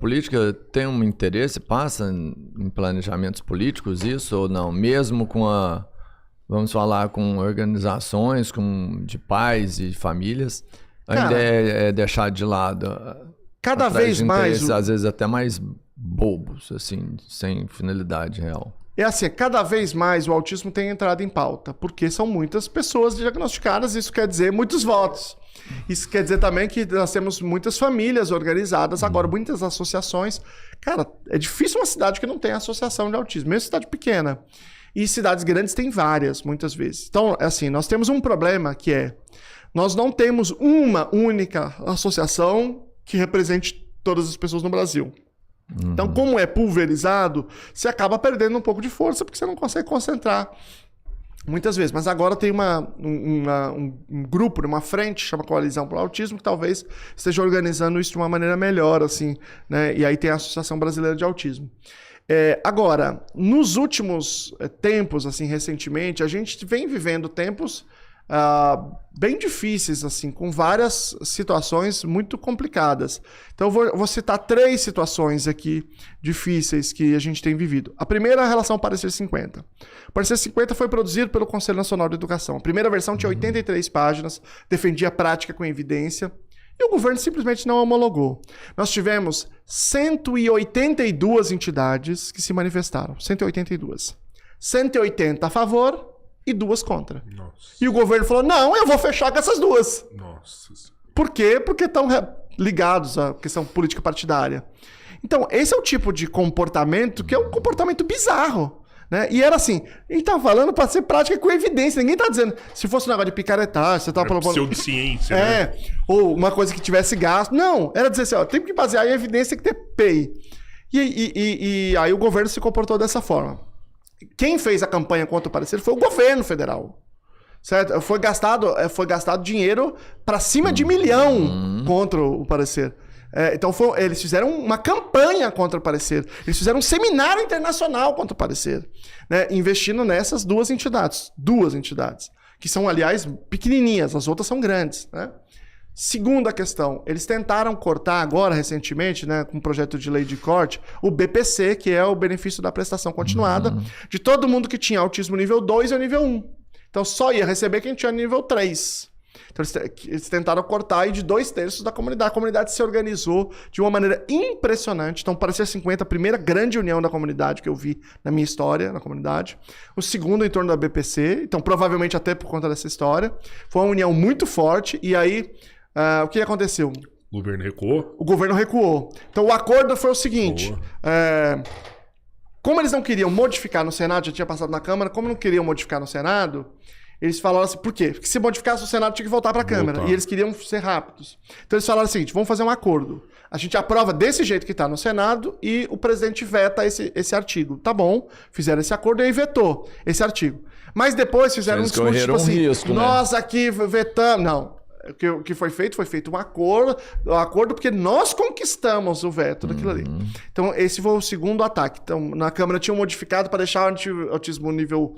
política tem um interesse, passa em planejamentos políticos isso ou não? Mesmo com vamos falar, com organizações de pais e famílias, ainda é deixado de lado. Cada vez mais... Às vezes até mais bobos, assim, sem finalidade real. É assim, cada vez mais o autismo tem entrado em pauta, porque são muitas pessoas diagnosticadas, isso quer dizer muitos votos. Isso quer dizer também que nós temos muitas famílias organizadas, agora muitas associações. Cara, é difícil uma cidade que não tem associação de autismo, mesmo cidade pequena. E cidades grandes tem várias, muitas vezes. Então, assim, nós temos um problema que nós não temos uma única associação que represente todas as pessoas no Brasil. Então, como é pulverizado, você acaba perdendo um pouco de força, porque você não consegue concentrar muitas vezes. Mas agora tem um grupo, uma frente, chama Coalizão pelo Autismo, que talvez esteja organizando isso de uma maneira melhor, assim, né? E aí tem a Associação Brasileira de Autismo. Agora, nos últimos tempos, assim, recentemente, a gente vem vivendo tempos bem difíceis, assim, com várias situações muito complicadas. Então, eu vou citar 3 situações aqui difíceis que a gente tem vivido. A primeira é a relação Parecer 50. O Parecer 50 foi produzido pelo Conselho Nacional de Educação. A primeira versão tinha 83 páginas, defendia a prática com evidência, e o governo simplesmente não homologou. Nós tivemos 182 entidades que se manifestaram. 182. 180 a favor e 2 contra. Nossa. E o governo falou, não, eu vou fechar com essas 2. Nossa. Por quê? Porque estão ligados à questão política partidária. Então, esse é o tipo de comportamento que é um comportamento bizarro. Né? E era assim, a gente tava falando para ser prática com evidência. Ninguém tá dizendo, se fosse um negócio de picaretagem, você tava propondo... Pseudociência, né? Ou uma coisa que tivesse gasto. Não, era dizer assim, ó, tem que basear em evidência, tem que ter PEI. E aí o governo se comportou dessa forma. Quem fez a campanha contra o parecer foi o governo federal. Certo? Foi gastado dinheiro para cima de 1 milhão contra o parecer. Então eles fizeram uma campanha contra o parecer. Eles fizeram um seminário internacional contra o parecer, né? Investindo nessas 2 entidades. 2 entidades. Que são, aliás, pequenininhas. As outras são grandes, né? Segunda questão, eles tentaram cortar agora, recentemente, né, com um projeto de lei de corte, o BPC, que é o benefício da prestação continuada, de todo mundo que tinha autismo nível 2 ou nível 1. Então só ia receber quem tinha nível 3. Então eles tentaram cortar aí de 2/3 da comunidade. A comunidade se organizou de uma maneira impressionante. Então, Parecer 50, a primeira grande união da comunidade que eu vi na minha história, na comunidade. O segundo em torno da BPC, então provavelmente até por conta dessa história. Foi uma união muito forte e aí... o que aconteceu? O governo recuou? O governo recuou. Então o acordo foi o seguinte: como eles não queriam modificar no Senado, já tinha passado na Câmara, como não queriam modificar no Senado, eles falaram assim, por quê? Porque se modificasse o Senado tinha que voltar para a Câmara. E eles queriam ser rápidos. Então eles falaram o seguinte, vamos fazer um acordo. A gente aprova desse jeito que está no Senado e o presidente veta esse artigo. Tá bom, fizeram esse acordo e aí vetou esse artigo. Mas depois fizeram um discurso tipo assim, risco, nós aqui vetamos... Não. O que foi feito um acordo porque nós conquistamos o veto daquilo ali. Então, esse foi o segundo ataque. Então, na Câmara tinham modificado para deixar o autismo nível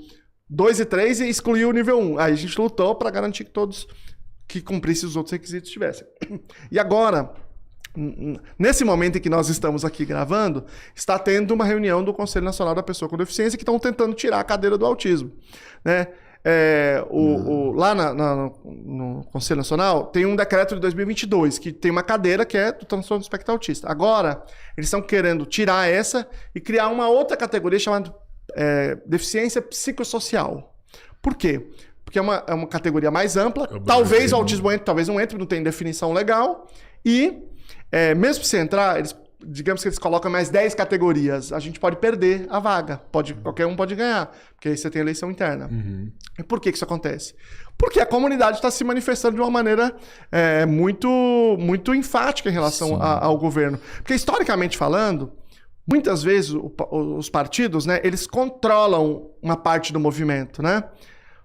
2 e 3 e excluir o nível 1. Aí a gente lutou para garantir que todos que cumprissem os outros requisitos tivessem. E agora, nesse momento em que nós estamos aqui gravando, está tendo uma reunião do Conselho Nacional da Pessoa com Deficiência que estão tentando tirar a cadeira do autismo, né? Lá no Conselho Nacional tem um decreto de 2022 que tem uma cadeira que é do transtorno do espectro autista. Agora, eles estão querendo tirar essa e criar uma outra categoria chamada deficiência psicossocial. Por quê? Porque é uma categoria mais ampla. Talvez o autismo entre, talvez não entre, não tem definição legal. E, mesmo se entrar, digamos que eles colocam mais 10 categorias, a gente pode perder a vaga. Qualquer um pode ganhar, porque aí você tem eleição interna. E por que isso acontece? Porque a comunidade está se manifestando de uma maneira muito, muito enfática em relação ao governo. Porque, historicamente falando, muitas vezes os partidos, né, eles controlam uma parte do movimento, né?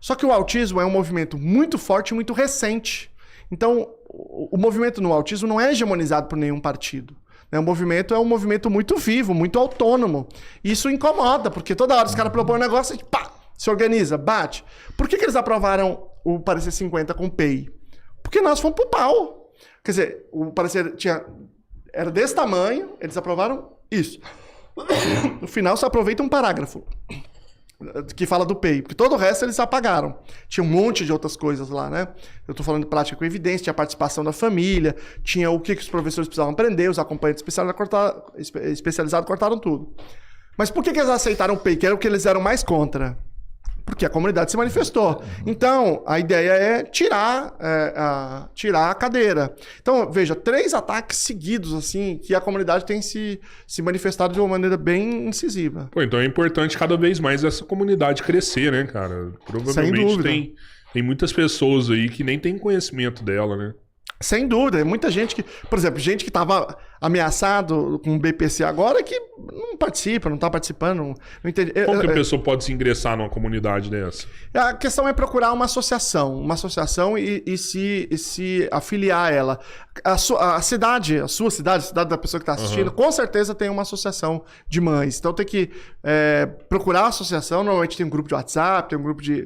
Só que o autismo é um movimento muito forte e muito recente. Então, o movimento no autismo não é hegemonizado por nenhum partido. O movimento é um movimento muito vivo, muito autônomo. Isso incomoda, porque toda hora os caras propõem um negócio e pá, se organiza, bate. Por que eles aprovaram o Parecer 50 com PEI? Porque nós fomos pro pau. Quer dizer, o Parecer tinha Era desse tamanho, eles aprovaram isso. No final, você aproveita um parágrafo que fala do PEI, porque todo o resto eles apagaram. Tinha um monte de outras coisas lá, né? Eu tô falando de prática com evidência, tinha a participação da família, tinha o que os professores precisavam aprender, os acompanhantes especializados cortaram tudo. Mas por que eles aceitaram o PEI? Que era o que eles eram mais contra. Porque a comunidade se manifestou. Então, a ideia é tirar a cadeira. Então, veja, 3 ataques seguidos, assim, que a comunidade tem se manifestado de uma maneira bem incisiva. Pô, então é importante cada vez mais essa comunidade crescer, né, cara? Provavelmente tem muitas pessoas aí que nem tem conhecimento dela, né? Sem dúvida, muita gente que... Por exemplo, gente que estava ameaçado com o BPC agora que não participa, não está participando, não entende. Como que a pessoa pode se ingressar numa comunidade dessa? A questão é procurar uma associação e se afiliar a ela. A sua cidade, a cidade da pessoa que está assistindo, com certeza tem uma associação de mães. Então tem que procurar a associação, normalmente tem um grupo de WhatsApp,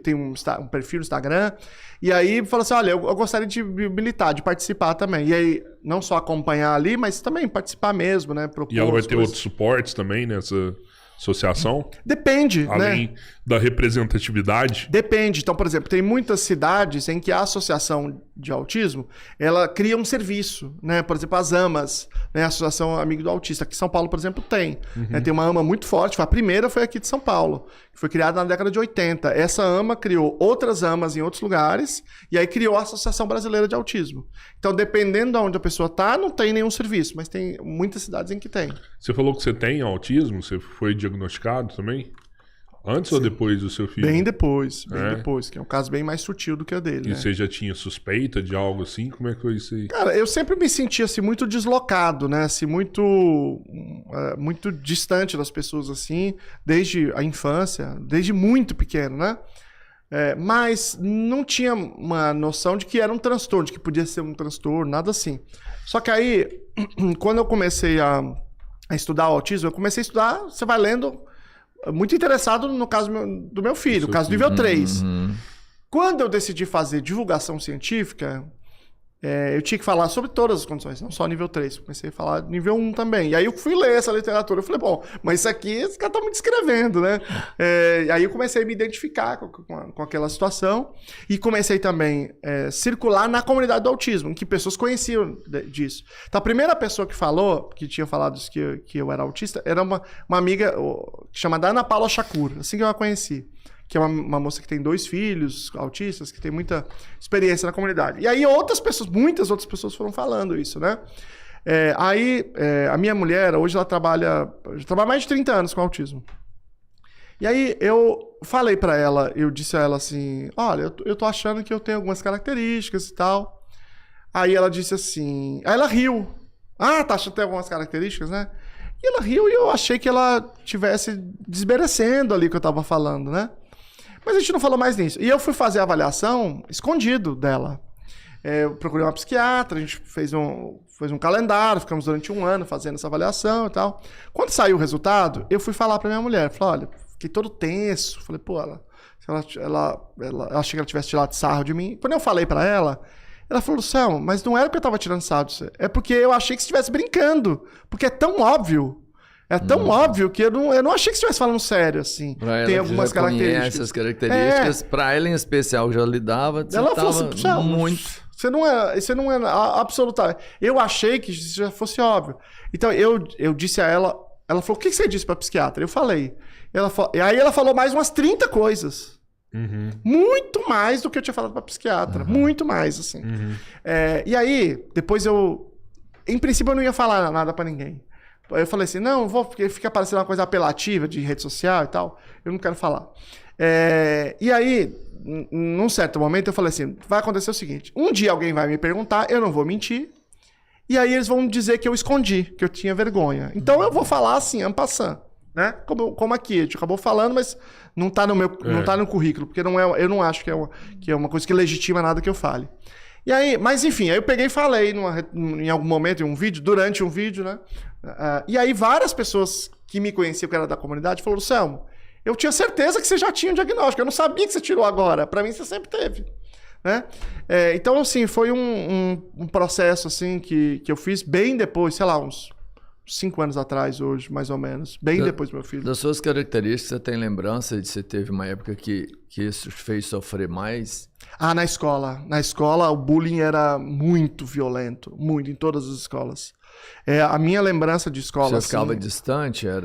tem um perfil no Instagram, e aí fala assim, olha, eu gostaria de militar, de participar também. E aí, não só acompanhar ali, mas também participar mesmo, né? E ela vai ter outros suportes também nessa associação? Depende, além da representatividade? Depende. Então, por exemplo, tem muitas cidades em que a associação de autismo, ela cria um serviço, né? Por exemplo, as AMAs, né? A Associação Amigo do Autista. Aqui em São Paulo, por exemplo, tem. Né? Tem uma AMA muito forte. A primeira foi aqui de São Paulo, que foi criada na década de 80. Essa AMA criou outras AMAs em outros lugares e aí criou a Associação Brasileira de Autismo. Então, dependendo de onde a pessoa está, não tem nenhum serviço, mas tem muitas cidades em que tem. Você falou que você tem autismo? Você foi diagnosticado também? Antes ou depois do seu filho? Bem depois, que é um caso bem mais sutil do que o dele. E você já tinha suspeita de algo assim? Como é que foi isso aí? Cara, eu sempre me sentia assim, muito deslocado, né? Assim, muito distante das pessoas, assim, desde a infância, desde muito pequeno, né? Mas não tinha uma noção de que era um transtorno, de que podia ser um transtorno, nada assim. Só que aí, quando eu comecei a estudar o autismo, eu comecei a estudar, você vai lendo... Muito interessado no caso do meu filho, o caso do nível 3. Quando eu decidi fazer divulgação científica, eu tinha que falar sobre todas as condições, não só nível 3. Comecei a falar nível 1 também. E aí eu fui ler essa literatura. Eu falei, bom, mas isso aqui, esse cara tá me descrevendo, né? Aí eu comecei a me identificar com aquela situação. E comecei também a circular na comunidade do autismo, em que pessoas conheciam disso. Então a primeira pessoa que falou, que tinha falado isso, que eu era autista, era uma amiga chamada Ana Paula Shakur, assim que eu a conheci. Que é uma moça que tem 2 filhos autistas, que tem muita experiência na comunidade. E aí muitas outras pessoas foram falando isso, né? A minha mulher, hoje ela trabalha mais de 30 anos com autismo. E aí eu falei pra ela, eu disse a ela assim, olha, eu tô achando que eu tenho algumas características e tal. Aí ela disse assim, aí ela riu. Ah, tá achando que tem algumas características, né? E ela riu e eu achei que ela estivesse desmerecendo ali o que eu tava falando, né? Mas a gente não falou mais nisso. E eu fui fazer a avaliação escondido dela. Eu procurei uma psiquiatra, a gente fez um calendário, ficamos durante 1 ano fazendo essa avaliação e tal. Quando saiu o resultado, eu fui falar pra minha mulher. Falei, olha, fiquei todo tenso. Falei, pô, ela achei que ela tivesse tirado sarro de mim. Quando eu falei pra ela, ela falou, Selma, mas não era porque eu tava tirando sarro de você. É porque eu achei que você estivesse brincando. Porque é tão óbvio. É tão óbvio que eu não achei que você estivesse falando sério, assim. Pra tem ela algumas já características. Essas características. Pra ela em especial já lidava. Ela falou assim, muito. Você não é absolutamente. Eu achei que isso já fosse óbvio. Então eu disse a ela falou, o que você disse pra psiquiatra? Eu falei. E aí ela falou mais umas 30 coisas. Muito mais do que eu tinha falado pra psiquiatra. Muito mais, assim. E aí, depois em princípio eu não ia falar nada pra ninguém. Eu falei assim, não, vou, porque fica parecendo uma coisa apelativa de rede social e tal. Eu não quero falar. E aí, num certo momento, eu falei assim, vai acontecer o seguinte, um dia alguém vai me perguntar, eu não vou mentir, e aí eles vão dizer que eu escondi, que eu tinha vergonha. Então eu vou falar assim, en passant, né? Como aqui, a gente acabou falando, mas não tá no não tá no currículo, porque eu não acho que é uma coisa que legitima nada que eu fale. E aí, mas enfim, aí eu peguei e falei em algum momento, durante um vídeo, né? E aí várias pessoas que me conheciam, que era da comunidade, falaram, Selma, eu tinha certeza que você já tinha um diagnóstico, eu não sabia que você tirou agora, pra mim você sempre teve. né? Então, assim, foi um processo, assim, que eu fiz bem depois, sei lá, uns 5 anos atrás hoje, mais ou menos. Bem depois do meu filho. Das suas características, você tem lembrança de você teve uma época que isso te fez sofrer mais? Na escola. Na escola, o bullying era muito violento. Muito, em todas as escolas. A minha lembrança de escola... Você ficava assim, distante? Era...